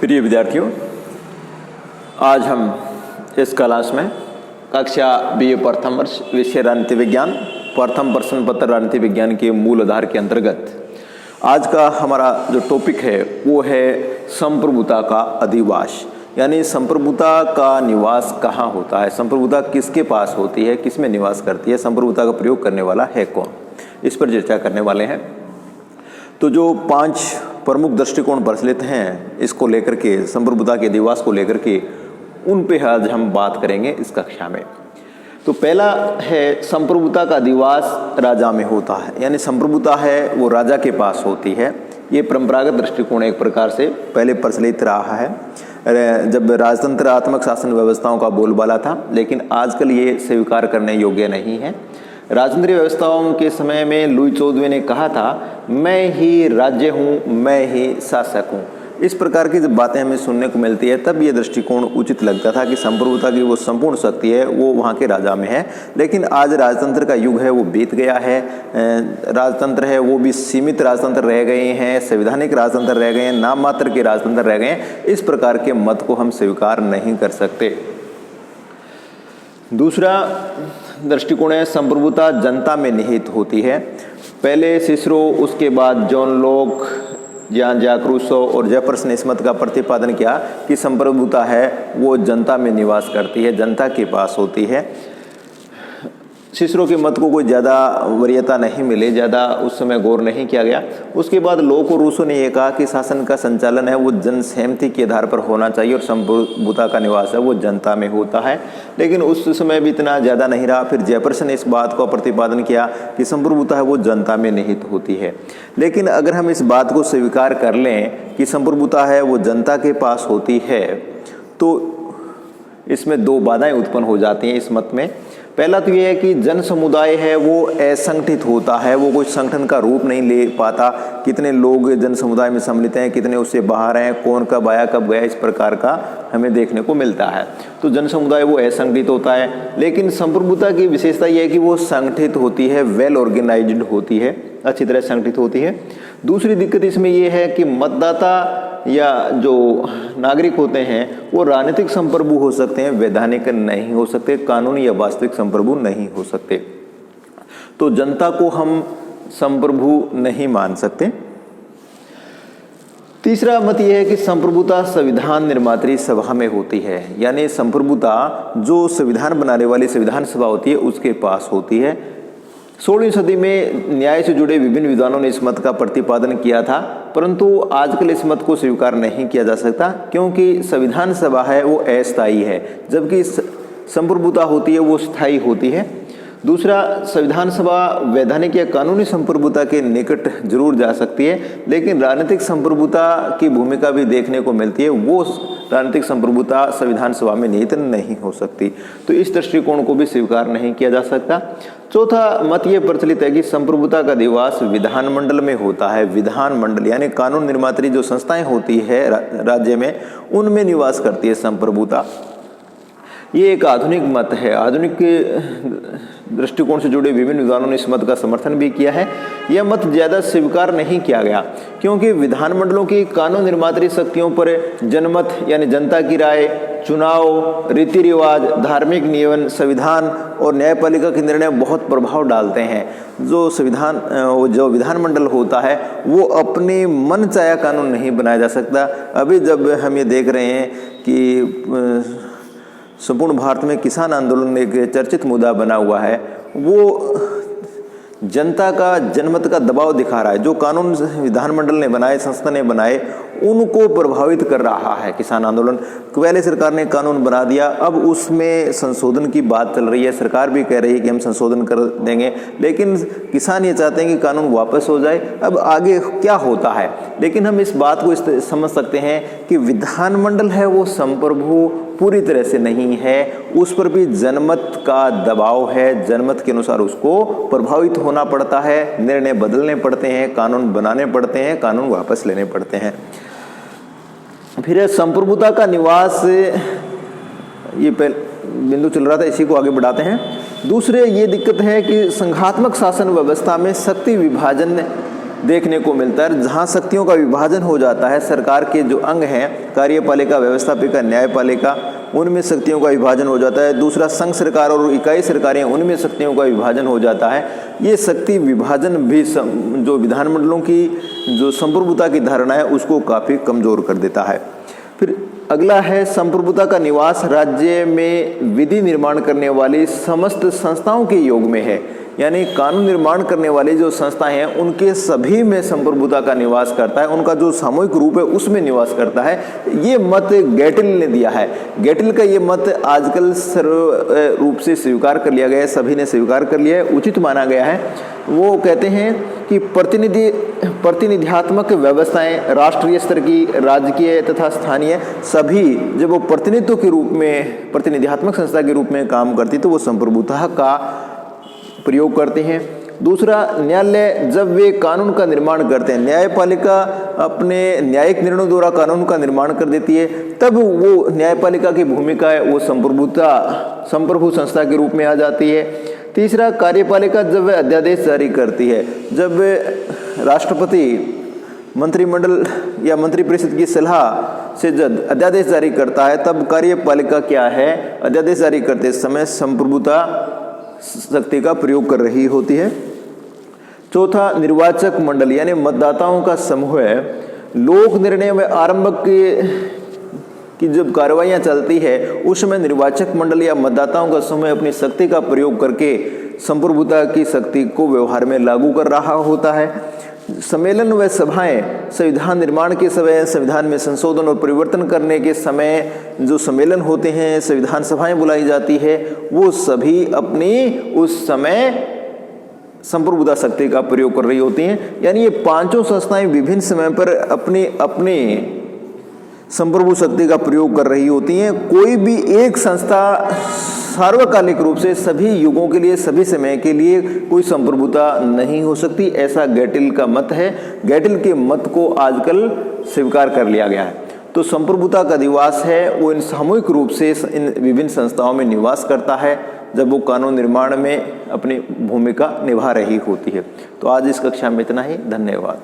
प्रिय विद्यार्थियों, आज हम इस क्लास में कक्षा BA प्रथम वर्ष विषय राजनीति विज्ञान प्रथम प्रश्न पत्र राजनीति विज्ञान के मूल आधार के अंतर्गत आज का हमारा जो टॉपिक है वो है संप्रभुता का अधिवास, यानी संप्रभुता का निवास कहाँ होता है, संप्रभुता किसके पास होती है, किस में निवास करती है, संप्रभुता का प्रयोग करने वाला है कौन, इस पर चर्चा करने वाले हैं। तो जो 5 प्रमुख दृष्टिकोण प्रचलित हैं इसको लेकर के, संप्रभुता के अधिवास को लेकर के, उन पे आज हम बात करेंगे इस कक्षा में। तो पहला है संप्रभुता का अधिवास राजा में होता है, यानी संप्रभुता है वो राजा के पास होती है। ये परंपरागत दृष्टिकोण एक प्रकार से पहले प्रचलित रहा है जब राजतंत्रात्मक शासन व्यवस्थाओं का बोलबाला था, लेकिन आजकल ये स्वीकार करने योग्य नहीं है। राजतंत्रीय व्यवस्थाओं के समय में लुई 14वें ने कहा था, मैं ही राज्य हूँ, मैं ही शासक हूँ। इस प्रकार की जब बातें हमें सुनने को मिलती है तब ये दृष्टिकोण उचित लगता था कि संप्रभुता की वो संपूर्ण शक्ति है वो वहाँ के राजा में है। लेकिन आज राजतंत्र का युग है वो बीत गया है, राजतंत्र है वो भी सीमित राजतंत्र रह गए हैं, संवैधानिक राजतंत्र रह गए हैं, नाम मात्र के राजतंत्र रह गए हैं। इस प्रकार के मत को हम स्वीकार नहीं कर सकते। दूसरा दृष्टिकोण है संप्रभुता जनता में निहित होती है। पहले सिसरो, उसके बाद John Locke, John Jacques Rousseau और जेफरसन ने इस मत का प्रतिपादन किया कि संप्रभुता है वो जनता में निवास करती है, जनता के पास होती है। सिसरो के मत को कोई ज़्यादा वरीयता नहीं मिली, ज़्यादा उस समय गौर नहीं किया गया। उसके बाद लॉक और रूसो ने यह कहा कि शासन का संचालन है वो जन सहमति के आधार पर होना चाहिए और संप्रभुता का निवास है वो जनता में होता है, लेकिन उस समय भी इतना ज़्यादा नहीं रहा। फिर जेफरसन ने इस बात को प्रतिपादन किया कि संप्रभुता है वो जनता में निहित होती है। लेकिन अगर हम इस बात को स्वीकार कर लें कि संप्रभुता है वो जनता के पास होती है तो इसमें 2 बाधाएं उत्पन्न हो जाती हैं इस मत में। पहला तो ये है कि जन समुदाय है वो असंगठित होता है, वो कोई संगठन का रूप नहीं ले पाता। कितने लोग जन समुदाय में सम्मिलित हैं, कितने उससे बाहर हैं, कौन कब आया कब गया, इस प्रकार का हमें देखने को मिलता है। तो जन समुदाय वो असंगठित होता है। लेकिन संप्रभुता की विशेषता ये है कि वो संगठित होती है, वेल ऑर्गेनाइज्ड होती है, अच्छी तरह संगठित होती है। दूसरी दिक्कत इसमें ये है कि मतदाता या जो नागरिक होते हैं वो राजनीतिक संप्रभु हो सकते हैं, वैधानिक नहीं हो सकते, कानूनी या वास्तविक संप्रभु नहीं हो सकते। तो जनता को हम संप्रभु नहीं मान सकते। तीसरा मत यह है कि संप्रभुता संविधान निर्मात्री सभा में होती है, यानी संप्रभुता जो संविधान बनाने वाली संविधान सभा होती है उसके पास होती है। 16वीं सदी में न्याय से जुड़े विभिन्न विद्वानों ने इस मत का प्रतिपादन किया था, परंतु आजकल इस मत को स्वीकार नहीं किया जा सकता क्योंकि संविधान सभा है वो अस्थायी है, जबकि संप्रभुता होती है वो स्थायी होती है। दूसरा, संविधान सभा वैधानिक या कानूनी संप्रभुता के निकट जरूर जा सकती है, लेकिन राजनीतिक संप्रभुता की भूमिका भी देखने को मिलती है, वो राजनीतिक संप्रभुता संविधान सभा में निहित नहीं हो सकती। तो इस दृष्टिकोण को भी स्वीकार नहीं किया जा सकता। चौथा मत ये प्रचलित है कि संप्रभुता का अधिवास विधानमंडल में होता है। विधानमंडल यानी कानून निर्मात्री जो संस्थाएं होती है राज्य में, उनमें निवास करती है संप्रभुता। ये एक आधुनिक मत है। आधुनिक दृष्टिकोण से जुड़े विभिन्न विद्वानों ने इस मत का समर्थन भी किया है। यह मत ज़्यादा स्वीकार नहीं किया गया क्योंकि विधानमंडलों की कानून निर्मात्री शक्तियों पर जनमत यानी जनता की राय, चुनाव, रीति रिवाज, धार्मिक नियमन, संविधान और न्यायपालिका के निर्णय बहुत प्रभाव डालते हैं। जो विधानमंडल होता है वो अपने मन चाहा कानून नहीं बनाया जा सकता। अभी जब हम ये देख रहे हैं कि संपूर्ण भारत में किसान आंदोलन एक चर्चित मुद्दा बना हुआ है, वो जनता का जनमत का दबाव दिखा रहा है। जो कानून विधानमंडल ने बनाए, संस्था ने बनाए, उनको प्रभावित कर रहा है किसान आंदोलन। पहले सरकार ने कानून बना दिया, अब उसमें संशोधन की बात चल रही है। सरकार भी कह रही है कि हम संशोधन कर देंगे, लेकिन किसान ये चाहते हैं कि कानून वापस हो जाए। अब आगे क्या होता है, लेकिन हम इस बात को समझ सकते हैं कि विधानमंडल है वो संप्रभु पूरी तरह से नहीं है, उस पर भी जनमत का दबाव है। जनमत के अनुसार उसको प्रभावित होना पड़ता है, निर्णय बदलने पड़ते हैं, कानून बनाने पड़ते हैं, कानून वापस लेने पड़ते हैं। फिर संप्रभुता का निवास, ये बिंदु चल रहा था, इसी को आगे बढ़ाते हैं। दूसरे ये दिक्कत है कि संघात्मक शासन व्यवस्था में शक्ति विभाजन देखने को मिलता है, जहाँ शक्तियों का विभाजन हो जाता है। सरकार के जो अंग हैं, कार्यपालिका, व्यवस्थापिका, न्यायपालिका, उनमें शक्तियों का विभाजन हो जाता है। दूसरा, संघ सरकार और इकाई सरकारें, उनमें शक्तियों का विभाजन हो जाता है। ये शक्ति विभाजन भी जो विधानमंडलों की जो संप्रभुता की धारणा है उसको काफ़ी कमज़ोर कर देता है। फिर अगला है संप्रभुता का निवास राज्य में विधि निर्माण करने वाली समस्त संस्थाओं के योग में है, यानी कानून निर्माण करने वाली जो संस्थाएं हैं उनके सभी में संप्रभुता का निवास करता है, उनका जो सामूहिक रूप है उसमें निवास करता है। ये मत गेटिल ने दिया है। गेटिल का ये मत आजकल सर्व रूप से स्वीकार कर लिया गया है, सभी ने स्वीकार कर लिया है, उचित माना गया है। वो कहते हैं कि प्रतिनिधियात्मक व्यवस्थाएं राष्ट्रीय स्तर की, राजकीय तथा स्थानीय सभी जब वो प्रतिनिधित्व के रूप में, प्रतिनिधियात्मक संस्था के रूप में काम करती तो वो संप्रभुता का प्रयोग करते हैं। दूसरा, न्यायालय जब वे कानून का निर्माण करते हैं, न्यायपालिका अपने न्यायिक निर्णयों द्वारा कानून का निर्माण कर देती है, तब वो न्यायपालिका की भूमिका है वो संप्रभु संस्था के रूप में आ जाती है। तीसरा, कार्यपालिका जब वह अध्यादेश जारी करती है, जब राष्ट्रपति मंत्रिमंडल या मंत्रिपरिषद की सलाह से जब अध्यादेश जारी करता है, तब कार्यपालिका क्या है, अध्यादेश जारी करते समय संप्रभुता शक्ति का प्रयोग कर रही होती है। चौथा, निर्वाचक मंडल यानी मतदाताओं का समूह है। लोक निर्णय में आरंभ की जब कार्रवाइयां चलती है उस समय निर्वाचक मंडल या मतदाताओं का समूह अपनी शक्ति का प्रयोग करके संप्रभुता की शक्ति को व्यवहार में लागू कर रहा होता है। सम्मेलन व सभाएं संविधान निर्माण के समय, संविधान में संशोधन और परिवर्तन करने के समय जो सम्मेलन होते हैं, संविधान सभाएं बुलाई जाती है, वो सभी अपनी उस समय संप्रभुता शक्ति का प्रयोग कर रही होती हैं। यानी ये पांचों संस्थाएं विभिन्न समय पर अपनी संप्रभु शक्ति का प्रयोग कर रही होती हैं। कोई भी एक संस्था सार्वकालिक रूप से सभी युगों के लिए, सभी समय के लिए कोई संप्रभुता नहीं हो सकती, ऐसा गेटिल का मत है। गेटिल के मत को आजकल स्वीकार कर लिया गया है। तो संप्रभुता का निवास है वो इन सामूहिक रूप से इन विभिन्न संस्थाओं में निवास करता है जब वो कानून निर्माण में अपनी भूमिका निभा रही होती है। तो आज इस कक्षा में इतना ही। धन्यवाद।